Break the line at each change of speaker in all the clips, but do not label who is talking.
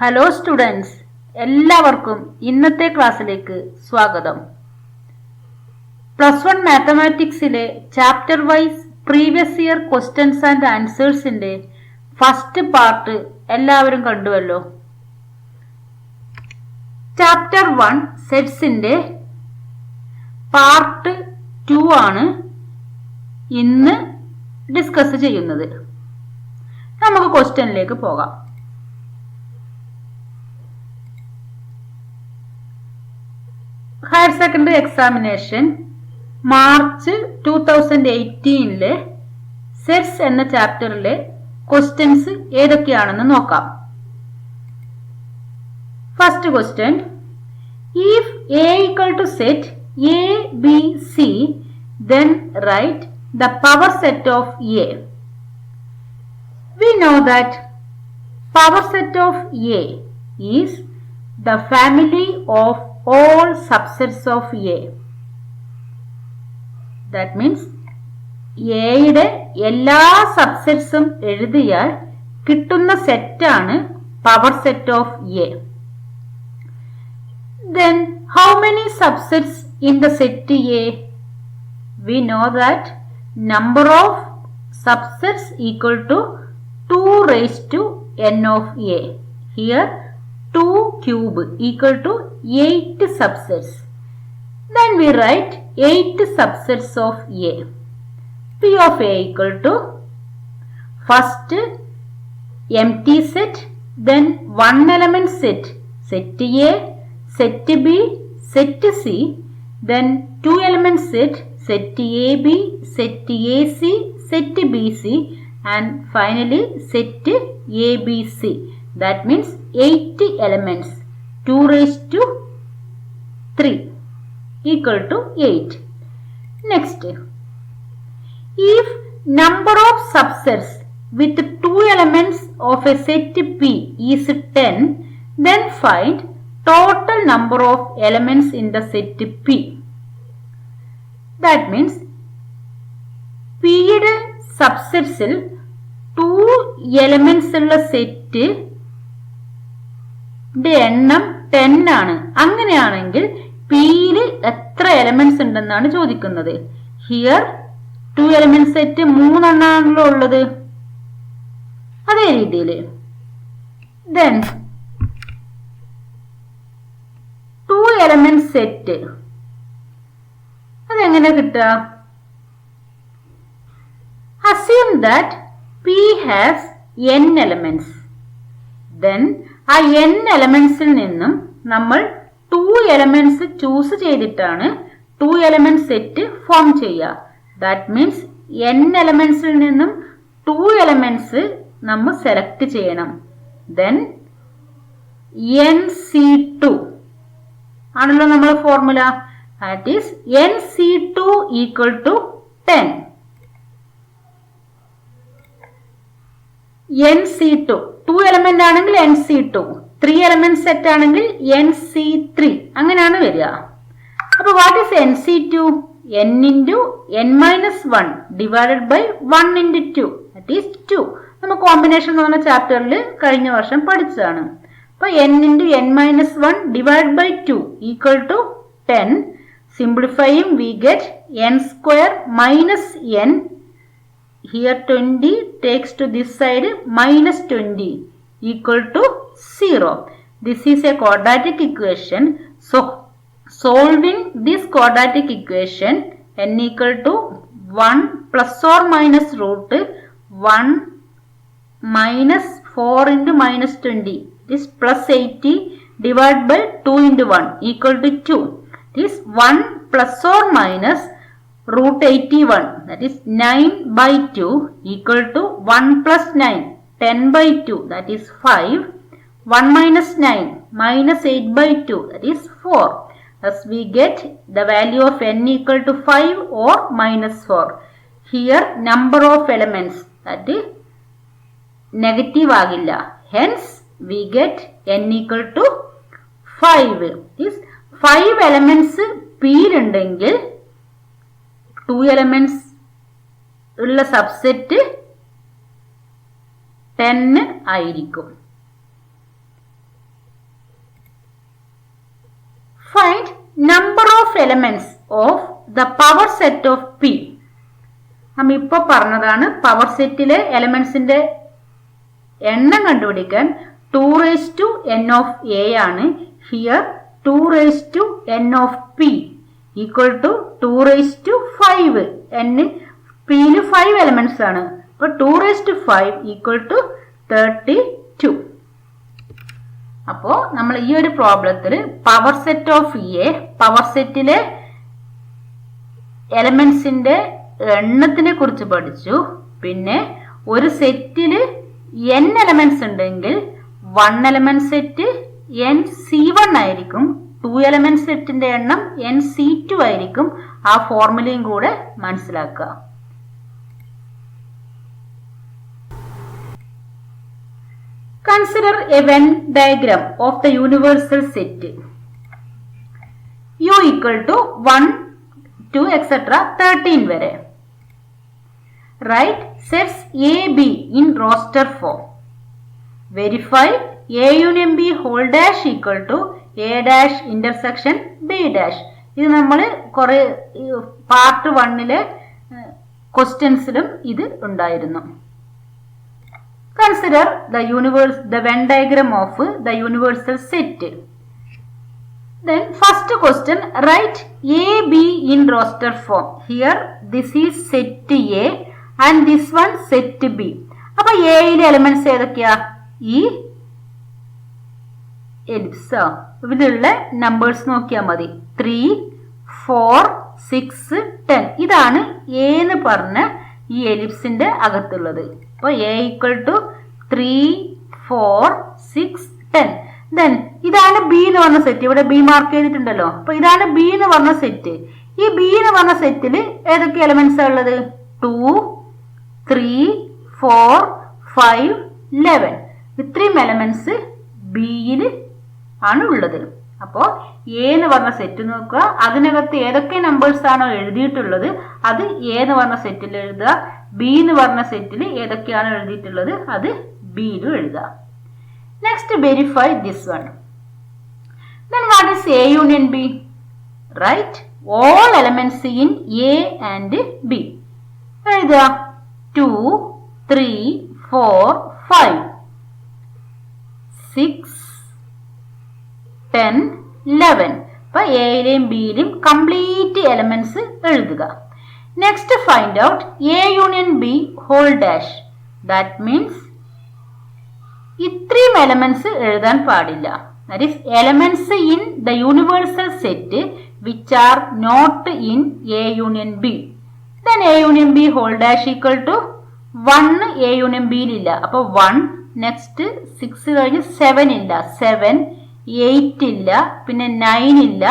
Hello students, എല്ലാവർക്കും ഇന്നത്തെ ക്ലാസ്സിലേക്ക് സ്വാഗതം. +1 മാത്തമാറ്റിക്സിലെ chapter wise previous year questions and ആൻസേഴ്സിന്റെ ഫസ്റ്റ് പാർട്ട് എല്ലാവരും കണ്ടുവല്ലോ. ചാപ്റ്റർ 1 സെറ്റ്സിന്റെ പാർട്ട് 2 ആണ് ഇന്ന് ഡിസ്കസ് ചെയ്യുന്നത്. നമുക്ക് ക്വസ്റ്റ്യനിലേക്ക് പോകാം. Higher secondary examination March 2018 sets എന്ന ചാപ്റ്ററിലെ ക്വസ്റ്റ്യൻസ് ഏതൊക്കെയാണെന്ന് നോക്കാം. First question, if A equal to set A, B, C, then write the power set of A. We know that power set of A is the family of all subsets of A. That means Aയുടെ എല്ലാ സബ്സെറ്റ്സും എഴുതിയാൽ കിട്ടുന്ന സെറ്റാണ് power set of A. Then how many subsets in the set A? We know that number of subsets equal to 2 raised to n of A. Here 2 cube equal to 8 subsets. Then we write 8 subsets of A. P of A equal to first empty set, then one element set, set A, set B, set C, then two element set, set AB, set AC, set BC, and finally set ABC. That means 8 elements, 2 raised to 3 equal to 8. Next, if number of subsets with 2 elements of a set P is 10, then find total number of elements in the set P. That means P യുടെ സബ്സെറ്റ്സിൽ 2 elements ഉള്ള set എണ്ണം 10 ആണ്. അങ്ങനെയാണെങ്കിൽ പിയിൽ എത്ര elements ഉണ്ടെന്നാണ് ചോദിക്കുന്നത്. Here 2 element set 3 എണ്ണാണല്ലോ ഉള്ളത്. അതേ രീതിയിൽ then 2 എലമെന്റ് സെറ്റ് അതെങ്ങനെ കിട്ടുക? Assume that P has n elements. Then ആ n elementsൽ നിന്നും നമ്മൾ 2 elements ചൂസ് ചെയ്തിട്ടാണ് 2 element സെറ്റ് ഫോം ചെയ്യുക. ദാറ്റ് മീൻസ് n elementsൽ നിന്നും 2 elements നമ്മൾ സെലക്ട് ചെയ്യണം. Then NC2 ആണല്ലോ നമ്മുടെ formula. That is NC2 equal to 10. NC2 2 element ആണെങ്കിൽ NC2, 3 എലമെന്റ് സെറ്റ് ആണെങ്കിൽ NC3 അങ്ങനെയാണ് വരിക. അപ്പൊ what is NC2? n into n minus 1 divided by 1 into 2, that is 2. നമ്മൾ കോമ്പിനേഷൻ എന്ന് പറഞ്ഞ ചാപ്റ്ററിൽ കഴിഞ്ഞ വർഷം പഠിച്ചതാണ്. അപ്പൊ n into n minus 1 divided by 2 equal to 10. Simplifying we get n square minus n. Here 20 takes to this side minus 20 equal to 0. This is a quadratic equation. So solving this quadratic equation, n equal to 1 plus or minus root 1 minus 4 into minus 20 is plus 80 divided by 2 into 1 equal to 2. This 1 plus or minus root 81, that is 9 by 2 equal to 1 plus 9, 10 by 2, that is 5. 1 minus 9 minus 8 by 2, that is 4. Thus we get the value of n equal to 5 or minus 4. Here number of elements, that is negative ആകില്ല. Hence we get n equal to 5. This 5 elements P ഉണ്ടെങ്കിൽ 2 elements ഉള്ള subset 10 ആയിരിക്കും. Find number of elements of the power set of P. നമ്മ ഇപ്പൊ പറഞ്ഞതാണ് power സെറ്റിലെ എലമെന്റ്സിന്റെ എണ്ണം കണ്ടുപിടിക്കാൻ 2 raised to n of a ആണ്. Here 2 raised to n of p equal to 2 raised to 5. n pയില് 5 elements ആണ്. അപ്പൊ 2 raised to 5 equal to 32. അപ്പോ നമ്മൾ ഈ ഒരു പ്രോബ്ലത്തിൽ power set of A, power സെറ്റിലെ എലമെന്റ്സിന്റെ എണ്ണത്തിനെ കുറിച്ച് പഠിച്ചു. പിന്നെ ഒരു സെറ്റില് n എലമെന്റ്സ് ഉണ്ടെങ്കിൽ 1 എലമെന്റ് സെറ്റ് nc1 ആയിരിക്കും, 2 എലമെന്റ് സെറ്റിന്റെ എണ്ണം nc2 ആയിരിക്കും. ആ ഫോർമുലയും കൂടെ മനസ്സിലാക്കുക. Consider a Venn diagram of the universal set u equal to 1 to etc. 13 വരെ. Write sets A, B in roster form. Verify A union B whole dash equal to A dash intersection B dash. ഇത് നമ്മൾ കുറെ part 1-ലെ ക്വസ്റ്റ്യൻസിലും ഇത് ഉണ്ടായിരുന്നു. Consider the Venn diagram of the universal set. Then first question, write A, B in roster form. Here this is set A and this one set B. അപ്പൊ എയിലെ elements ഏതൊക്കെയാ? ഈ ellipse. ഇതിലുള്ള നമ്പേഴ്സ് നോക്കിയാൽ മതി. 3, 4, 6, 10. ഇതാണ് എ എന്ന് പറഞ്ഞ ഈ എലിപ്സിന്റെ അകത്തുള്ളത്. അപ്പൊ എ ഈക്വൽ ടു 3, 4, 6, 10. ദെൻ ഇതാണ് ബി എന്ന് പറഞ്ഞ സെറ്റ്. ഇവിടെ ബി മാർക്ക് ചെയ്തിട്ടുണ്ടല്ലോ. അപ്പൊ ഇതാണ് ബി എന്ന് പറഞ്ഞ സെറ്റ്. ഈ ബി എന്ന് പറഞ്ഞ സെറ്റിൽ ഏതൊക്കെ എലമെന്റ്സ് ഉള്ളത്? 2, 3, 4, 5, 11. ഇത്രയും എലമെന്റ്സ് ബിയിൽ ആണ് ഉള്ളത്. അപ്പോ എ എന്ന് പറഞ്ഞ സെറ്റ് നോക്കുക. അതിനകത്ത് ഏതൊക്കെ നമ്പേഴ്സ് ആണോ എഴുതിയിട്ടുള്ളത് അത് എ എന്ന് പറഞ്ഞ സെറ്റിൽ എഴുതുക. ബി എന്ന് പറഞ്ഞ സെറ്റിൽ ഏതൊക്കെയാണോ എഴുതിയിട്ടുള്ളത് അത് ബിയിലും എഴുതുക. Next verify this one. Then what is A union B? Right all elements in A and B. എഴുതുക. 2, 3, 4, 5, 6, 10, 11. അപ്പൊ എയിലെയും ബിയിലും കംപ്ലീറ്റ് എലമെന്റ്സ് എഴുതുക. Next find out A union B whole dash. That means ഇത്രയും എലമെന്റ്സ് എഴുതാൻ പാടില്ല. That is elements in the universal set which are not in A union B. Then A union B whole dash equal to 1 A union ബിയിലില്ല. അപ്പൊ 1. Next 6 കഴിഞ്ഞ് 7 ഇല്ല. 7, 8 ഇല്ല. പിന്നെ 9 ഇല്ല.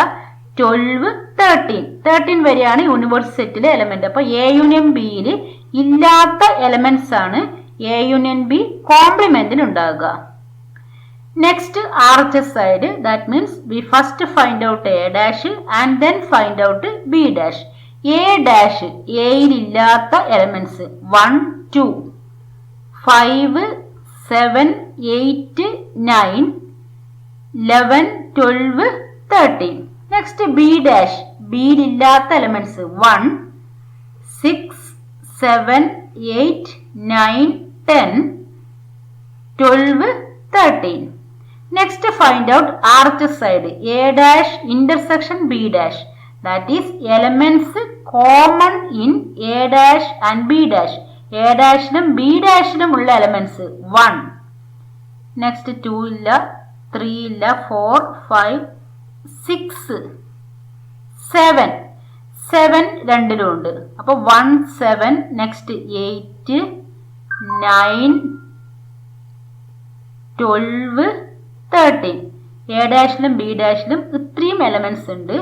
12, 13 വരെയാണ് യൂണിവേഴ്സ് സെറ്റിലെ എലമെന്റ്. അപ്പൊ എ യൂണിയൻ ബിയിൽ ഇല്ലാത്ത എലമെന്റ്സ് ആണ് എ യൂണിയൻ ബി കോംപ്ലിമെന്റിൽ ഉണ്ടാകുക. Next RHS side. That means we first find out A dash and then find out B dash. A dash എയിൽ ഇല്ലാത്ത എലമെന്റ്സ് 1, 2, 5, 7, 8, 9, 11, 12, 13. നെക്സ്റ്റ് ബി ഡാഷ് ബിയിൽ ഇല്ലാത്ത elements 1, 6, 7, 8, 9, 10, 12, 13. Next find out RHS side. A dash intersection B dash. That is elements common in A dash and B dash. A ഡാഷിലും B ഡാഷിലും ഉള്ള elements 1. Next 2 ഇല്ല, 3 ഇല്ല, 4, 5, 6, 7 രണ്ടിലും ഉണ്ട്. അപ്പൊ 1, 7. നെക്സ്റ്റ് 8, 9, 12, 13. എ ഡാഷിലും ബി ഡാഷിലും ഇത്രയും എലമെന്റ്സ് ഉണ്ട്.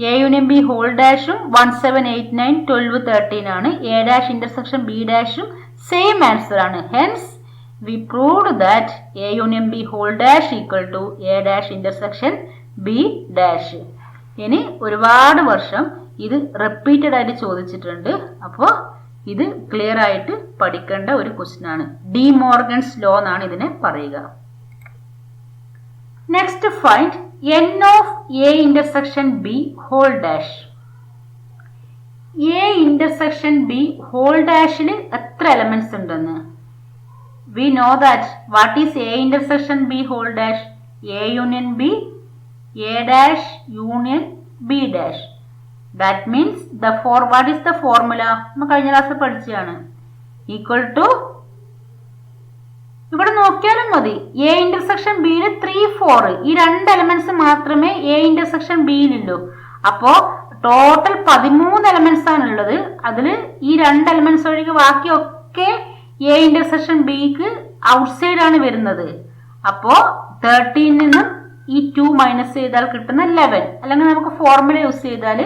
എ യൂണിയൻ ബി ഹോൾ ഡാഷും 1, 7, 8, 9, 12, 13 ആണ്. എ ഡാഷ് ഇന്റർസെക്ഷൻ ബി ഡാഷും സെയിം ആൻസർ ആണ്. Hence we proved that A union B whole dash equal to A dash intersection B dash. ഇനി ഒരുപാട് വർഷം ഇത് റിപ്പീറ്റഡ് ആയിട്ട് ചോദിച്ചിട്ടുണ്ട്. അപ്പോൾ ഇത് ക്ലിയർ ആയിട്ട് പഠിക്കേണ്ട ഒരു ക്വസ്റ്റ്യൻ ആണ്. ഡി മോർഗൻസ് ലോ എന്നാണ് ഇതിനെ പറയുക. Next find n of A intersection B whole dash. A intersection B whole dashil എത്ര എലമെന്റ്സ് ഉണ്ടെന്ന്? We know that what is A intersection B whole dash? A union B, A dash union B dash. That means what is the formula? നമ്മൾ കഴിഞ്ഞ ക്ലാസ്സിൽ പഠിച്ചതാണ്. Equal to, ഇവിടെ നോക്കിയാലും മതി, A intersection ബിയിൽ 3, 4 ഈ 2 എലമെന്റ്സ് മാത്രമേ എ ഇന്റർസെക്ഷൻ ബിയിലുള്ളൂ. അപ്പോ ടോട്ടൽ 13 എലമെന്റ്സ് ആണുള്ളത്. അതിൽ ഈ 2 എലമെന്റ്സ് ഒഴികെ ബാക്കിയൊക്കെ എ ഇന്റർസെക്ഷൻ ബിക്ക് ഔട്ട്സൈഡ് ആണ് വരുന്നത്. അപ്പോ 13 നിന്നും ഈ 2 മൈനസ് ചെയ്താൽ കിട്ടുന്ന 11. അല്ലെങ്കിൽ നമുക്ക് ഫോർമുല യൂസ് ചെയ്താൽ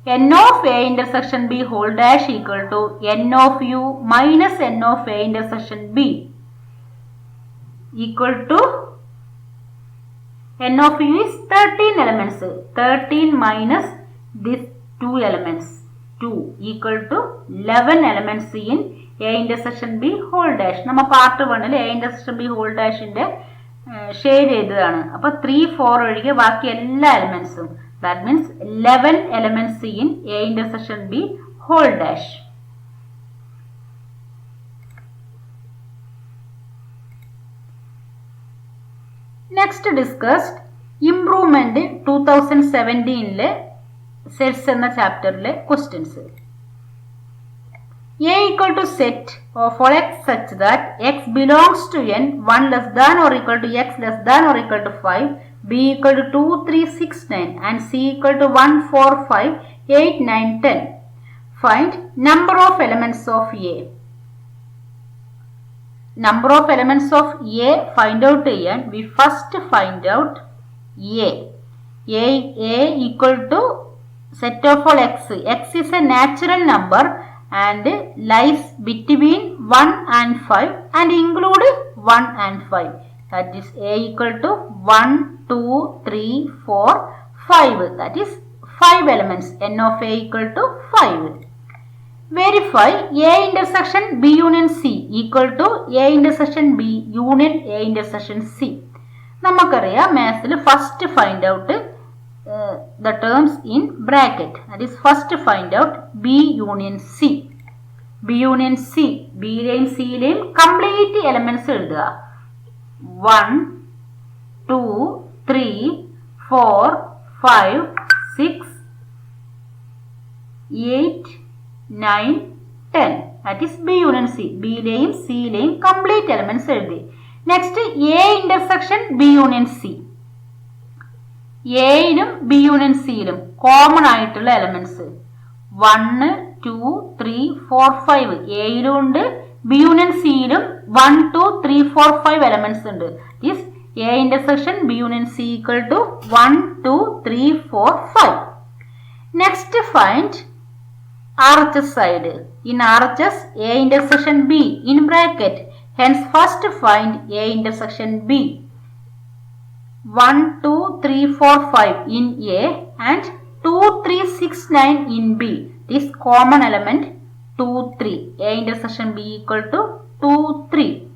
n of A intersection B whole dash equal to n of U minus n of A intersection B equal to n of U is 13 elements. 13 minus these 2 elements, 2 equal to 11 elements in A intersection B whole dash. നമ്മൾ part 1ൽ A intersection B whole dashന്റെ shade ചെയ്തതാണ്. അപ്പൊ 3, 4 ഒഴികെ ബാക്കി എല്ലാ എലമെന്റ്സും, that means 11 elements in A intersection B whole dash. Next discussed improvement 2017 sets എന്ന ചാപ്റ്ററിലെ questions. A equal to set of all x such that x belongs to n 1 less than or equal to x less than or equal to 5, b equal to 2, 3, 6, 9 and c equal to 1, 4, 5, 8, 9, 10. Find number of elements of A. Number of elements of A find out ചെയ്യാൻ we first find out A. A equal to set of all x. X is a natural number and lies between 1 and 5 and include 1 and 5. That is A equal to 1, 2, 3, 4, 5. That is 5 elements. N of A equal to 5. Verify A intersection B union C equal to A intersection B union A intersection C. നമുക്കറിയാം മാത്സിൽ first find out the terms in bracket. That is first find out B union C. B union C. B ലെയും C ലെയും complete elements എഴുതുക. 1, 2, 3, 4, 5, 6, 8, 9, 10. That is B union C. B ലെയും C ലെയും complete elements എഴുതി. Next A intersection B union C. എയിലും B union സിയിലും common ആയിട്ടുള്ള elements 1, 2, 3, 4, 5 എയിലും ഉണ്ട്, ബി യൂണിയൻ സിയിലും 1, 2, 3, 4, 5 എലമെന്റ്സ് ഉണ്ട്. Is A intersection B union C equal to 1, 2, 3, 4, 5. Next find RHS side. In RHS, A intersection B in bracket. Hence first find A intersection B. 1, 2, 3, 4, 5 in A and 2, 3, 6, 9 in B. This common element 2, 3. A intersection B equal to 2, 3.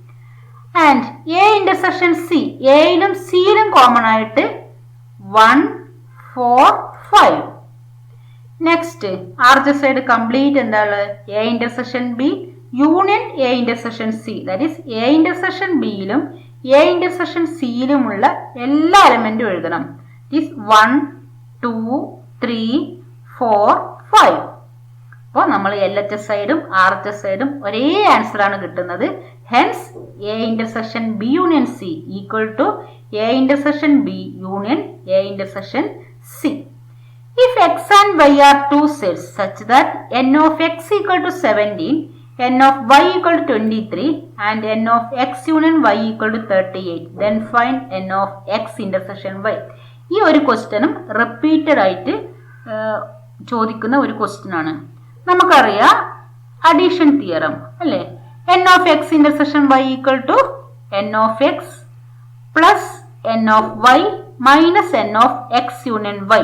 And A intersection C. A ilum C ilum common ആയിട്ട് 1, 4, 5. Next RHS side complete എന്താണ്? A intersection B union A intersection C. That is A intersection B ilum A intersection C യിലുമുള്ള എല്ലാ എലമെന്റും എഴുതണം. This 1, 2, 3, 4, 5. അപ്പോൾ നമ്മൾ LHS സൈഡും RHS സൈഡും ഒരേ answer ആണ് കിട്ടുന്നത്. Hence A intersection B union C equal to A intersection B union A intersection C. If x and y are two sets such that n of x equal to 17, n of y equal to 23 and n of x union y equal to 38, then find n of x intersection y. ഈ ഒരു ക്വസ്റ്റ്യനും repeated ആയിട്ട് ചോദിക്കുന്ന ഒരു question ആണ്. നമുക്കറിയാം addition theorem അല്ലേ? n of x intersection y equal to n of x plus n of y minus n of x union y.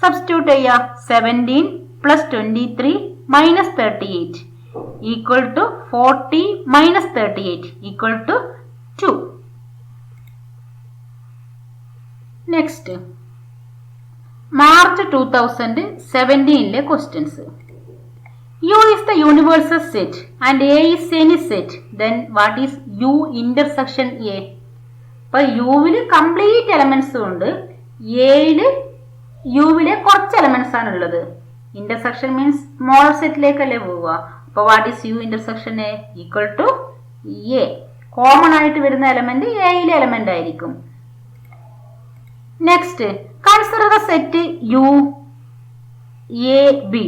Substitute ചെയ്യാം. 17 plus 23 minus 38 equal to 40 minus 38 equal to 2. Next March 2017 questions. U is the universal set and A is any set. Then what is U intersection A? അപ്പൊ യുവിൽ complete elements ഉണ്ട്, എയില് യുവിലെ കുറച്ച് elements ആണുള്ളത്. Intersection means small സെറ്റിലേക്കല്ലേ പോവുക. അപ്പൊ what is U intersection A? Equal to A. Common ആയിട്ട് വരുന്ന element എയിലെ എലമെന്റ് ആയിരിക്കും. Next consider the set U A B.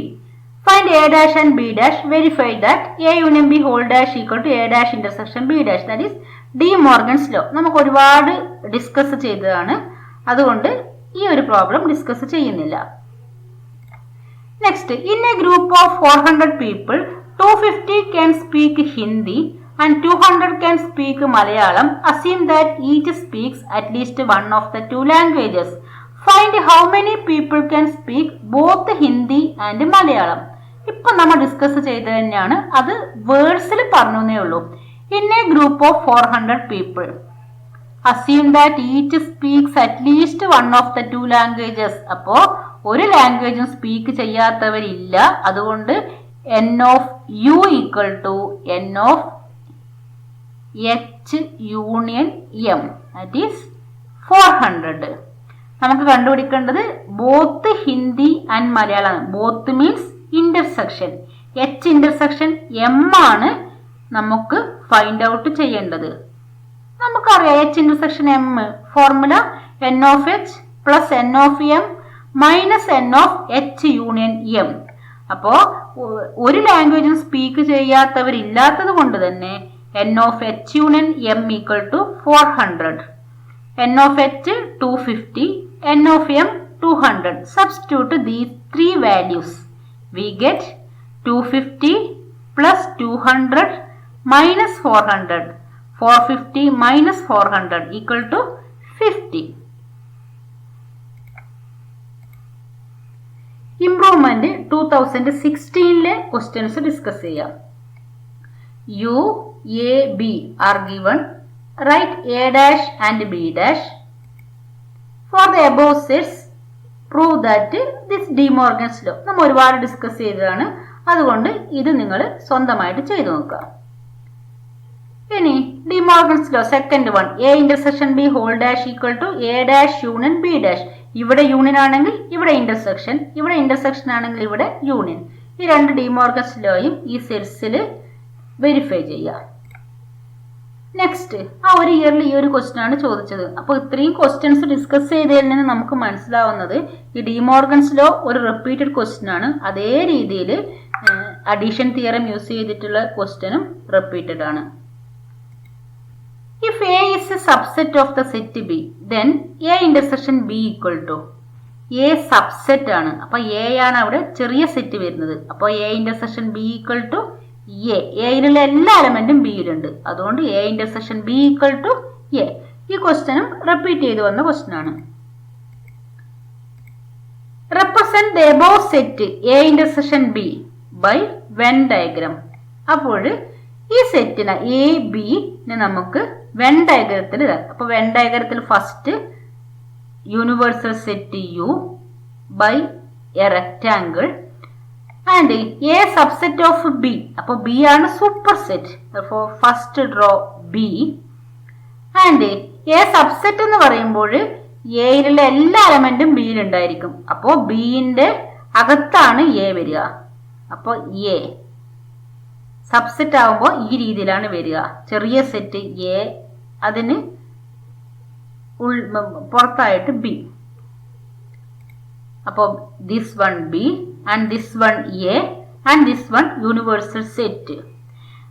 Find A dash and B dash. Verify that A union B whole dash equal to A dash intersection B dash. That is De Morgan's law. നമുക്ക് ഒരുപാട് discuss ചെയ്തതാണ്, അതുകൊണ്ട് ഈ ഒരു problem discuss ചെയ്യുന്നില്ല. Next, in a group of 400 people 250 can speak Hindi and 200 can speak Malayalam. Assume that each speaks at least one of the two languages. Find how many people can speak both Hindi and Malayalam. ഇപ്പൊ നമ്മൾ discuss ചെയ്ത് തന്നെയാണ്, അത് വേർഡ്സിൽ പറഞ്ഞേ ഉള്ളൂ. In a group of 400 people assume that each speaks at least one of the two languages. അപ്പോ ഒരു ലാംഗ്വേജും സ്പീക്ക് ചെയ്യാത്തവരില്ല, അതുകൊണ്ട് N of U equal to N of H union M, that is 400. നമുക്ക് കണ്ടുപിടിക്കേണ്ടത് both Hindi and Malayalam. Both means intersection. H intersection M ആണ് നമുക്ക് find out ചെയ്യേണ്ടത്. നമുക്കറിയാം H intersection M formula N of H plus N of M minus N of H union M. അപ്പോ ഒരു ലാംഗ്വേജും speak ചെയ്യാത്തവരില്ലാത്തത് കൊണ്ട് തന്നെ N of H union M equal to 400. n of h 250, n of m 200. Substitute these three values. We get 250 plus 200 minus 400. 450 minus 400 equal to 50. Improvement 2016 questions discuss ചെയ്യാം. U, A, B are given. Write A dash and B dash. For the above sets, prove that this De Morgan's law. നമ്മൾ ഒരുപാട് discuss ചെയ്തതാണ്, അതുകൊണ്ട് ഇത് നിങ്ങൾ സ്വന്തമായിട്ട് ചെയ്തു നോക്കുക. ഇനി De Morgan's law second one, A intersection B whole dash equal to A dash union B dash. ഇവിടെ യൂണിയൻ ആണെങ്കിൽ ഇവിടെ ഇന്റർസെക്ഷൻ, ഇവിടെ ഇന്റർസെക്ഷൻ ആണെങ്കിൽ ഇവിടെ യൂണിയൻ. ഈ രണ്ട് De Morgan's lawയും ഈ സെറ്റ്സിൽ വെരിഫൈ ചെയ്യുക. നെക്സ്റ്റ്, ആ ഒരു ഇയറിൽ ഈ ഒരു ക്വസ്റ്റ്യൻ ആണ് ചോദിച്ചത്. അപ്പോൾ ഇത്രയും ക്വസ്റ്റ്യൻസ് ഡിസ്കസ് ചെയ്തതിൽ നിന്ന് നമുക്ക് മനസ്സിലാവുന്നത് ഈ De Morgan's law ഒരു റിപ്പീറ്റഡ് ക്വസ്റ്റ്യൻ ആണ്. അതേ രീതിയിൽ അഡീഷൻ തിയറം യൂസ് ചെയ്തിട്ടുള്ള ക്വസ്റ്റ്യനും റിപ്പീറ്റഡ് ആണ്. If A is a subset of the set B, then A intersection B equal to A subset ആണ്. അപ്പൊ A ആണ് അവിടെ ചെറിയ സെറ്റ് വരുന്നത്. അപ്പോൾ A intersection B equal to എയിലുള്ള എല്ലാ എലമെന്റും ബിയിലുണ്ട്, അതുകൊണ്ട് A intersection B equal to A. ഈ ക്വസ്റ്റ്യനും റിപ്പീറ്റ് ചെയ്തു വന്ന ക്വസ്റ്റ്യൻ ആണ്. Represent the above set A intersection B by Venn diagram. അപ്പോൾ ഈ സെറ്റിന് എ ബിനെ നമുക്ക് വെൻ ഡയഗ്രത്തിൽ ഇടാം. അപ്പൊ വെൻ ഡയഗ്രത്തിൽ first universal set U by a rectangle and A subset of B. അപ്പോൾ B ആണ് സൂപ്പർ സെറ്റ്. അപ്പോൾ first draw B and A subset എന്ന് പറയുമ്പോൾ എയിലുള്ള എല്ലാ എലമെന്റും ബിയിൽ ഉണ്ടായിരിക്കും. അപ്പോൾ ബിന്റെ അകത്താണ് എ വരിക. അപ്പോൾ എ സബ്സെറ്റ് ആവുമ്പോൾ ഈ രീതിയിലാണ് വരിക. ചെറിയ സെറ്റ് എ, അതിന് പുറത്തായിട്ട് ബി. അപ്പോൾ this one B and this one A and this one universal set.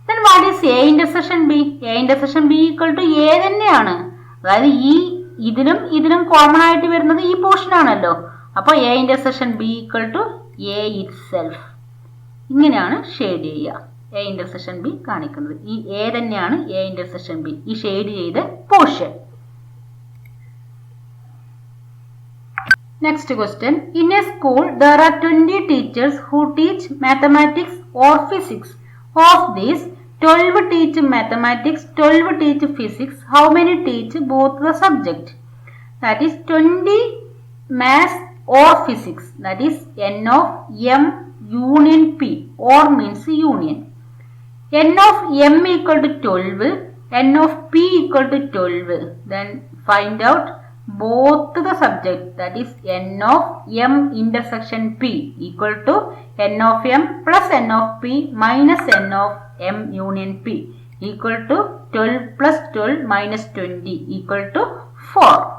Then what is A intersection B? A intersection B equal to A തന്നെയാണ്. അതായത് ഈ ഇതിലും കോമൺ ആയിട്ട് വരുന്നത് ഈ പോർഷൻ ആണല്ലോ. അപ്പോൾ A intersection B equal to A itself. ഇങ്ങനെയാണ് ഷെയ്ഡ് ചെയ്യുക. A intersection B കാണിക്കുന്നത് ഈ A തന്നെയാണ് A intersection B, ഈ ഷെയ്ഡ് ചെയ്ത portion. Next question. In a school, there are 20 teachers who teach mathematics or physics. Of these, 12 teach mathematics, 12 teach physics. How many teach both the subject? that is 20 maths or physics, that is n of m union p, or means union. n of m equal to 12, n of p equal to 12, then find out both the subject, that is n of m intersection p equal to n of m plus n of p minus n of m union p equal to 12 plus 12 minus 20 equal to 4.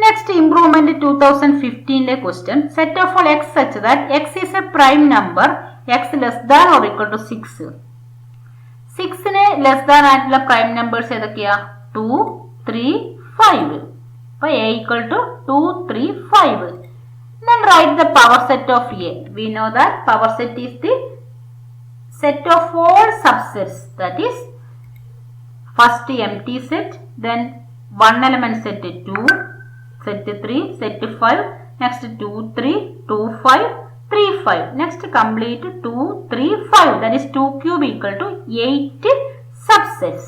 Next, improvement 2015 question. Set of all x such that x is a prime number, x less than or equal to 6. 6 ne less than ആയിട്ടുള്ള prime numbers ഏതൊക്കെയാ? 2, 3, 5. അപ്പോൾ a equal to 2, 3, 5. Then write the power set of a. We know that power set is the set of all subsets, that is first empty set, then one element set 2, set 3, set 5, next 2, 3, 2, 5, 3, 5, next complete 2, 3, 5, that is 2 cube equal to 8 subsets.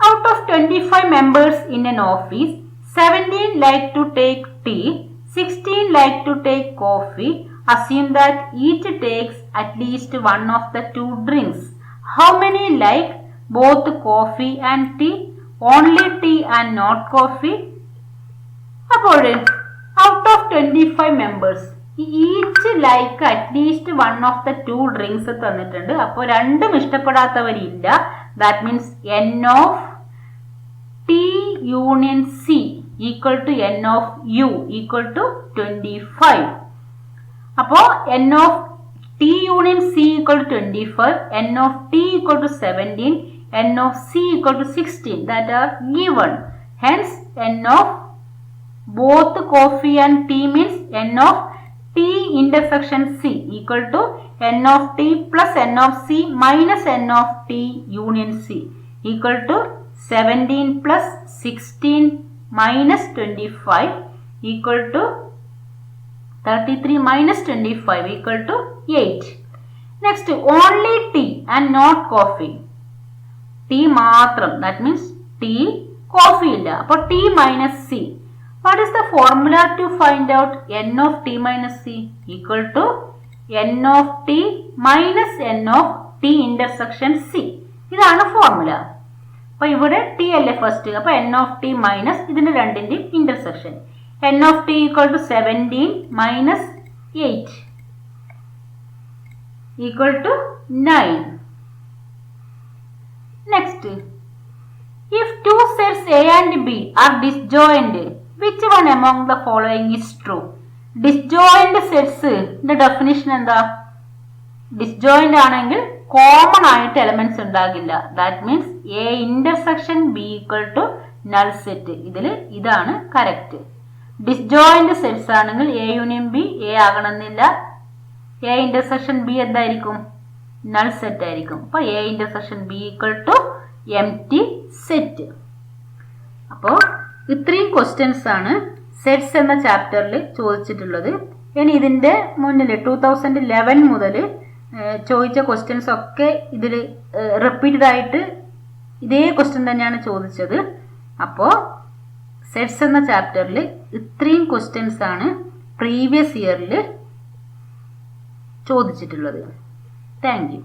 Out of 25 members in an office, 17 like to take tea, 16 like to take coffee. Assume that each takes at least one of the two drinks. How many like both coffee and tea? Only tea and not coffee? അപ്പോൾ out of 25 members, each like at least one of the two drinks തന്നിട്ടുണ്ട്. അപ്പോൾ രണ്ടും ഇഷ്ടപ്പെടാത്തവരില്ല. That means n of t union c equal to n of u equal to 25. അപ്പോൾ n of t union c equal to 25, n of t equal to 17, n of c equal to 16, that are given. Hence, n of both coffee and tea means n of t intersection c equal to n of t plus n of c minus n of t union c equal to 17 plus 16 minus 25 equal to 33 minus 25 equal to 8. Next, only tea and not coffee. Tea matram, that means tea, coffee illa. Appo t minus c. What is the formula to find out n of t minus c? Equal to n of t minus n of t intersection c. ഇതാണ് formula. അപ്പോൾ ഇവിടെ t അല്ലേ first. അപ്പോൾ n of t minus ഇതിന്റെ രണ്ടിന്റെ intersection. n of t equal to 17 minus 8 equal to 9. Next, if two sets A and B are disjoint, which one among the following is true? Disjoint sets the definition എന്താ? Disjoint ആണെങ്കിൽ common ആയിട്ട് elements ഉണ്ടാകില്ല. That means A intersection B equal to null set. ഇതിൽ ഇതാണ് correct. Disjoint sets ആണെങ്കിൽ A union B A ആകണമെന്നില്ല. A intersection B എന്തായിരിക്കും? Null set ആയിരിക്കും. അപ്പോൾ A intersection B equal to empty set. അപ്പോൾ ഇത്രയും ക്വസ്റ്റ്യൻസ് ആണ് സെറ്റ്സ് എന്ന ചാപ്റ്ററിൽ ചോദിച്ചിട്ടുള്ളത്. ഇനി ഇതിൻ്റെ മുന്നിൽ 2011 മുതൽ ചോദിച്ച ക്വസ്റ്റ്യൻസ് ഒക്കെ ഇതിൽ റിപ്പീറ്റഡ് ആയിട്ട് ഇതേ ക്വസ്റ്റ്യൻ തന്നെയാണ് ചോദിച്ചത്. അപ്പോൾ സെറ്റ്സ് എന്ന ചാപ്റ്ററിൽ ഇത്രയും ക്വസ്റ്റ്യൻസ് ആണ് പ്രീവിയസ് ഇയറിൽ ചോദിച്ചിട്ടുള്ളത്. Thank you.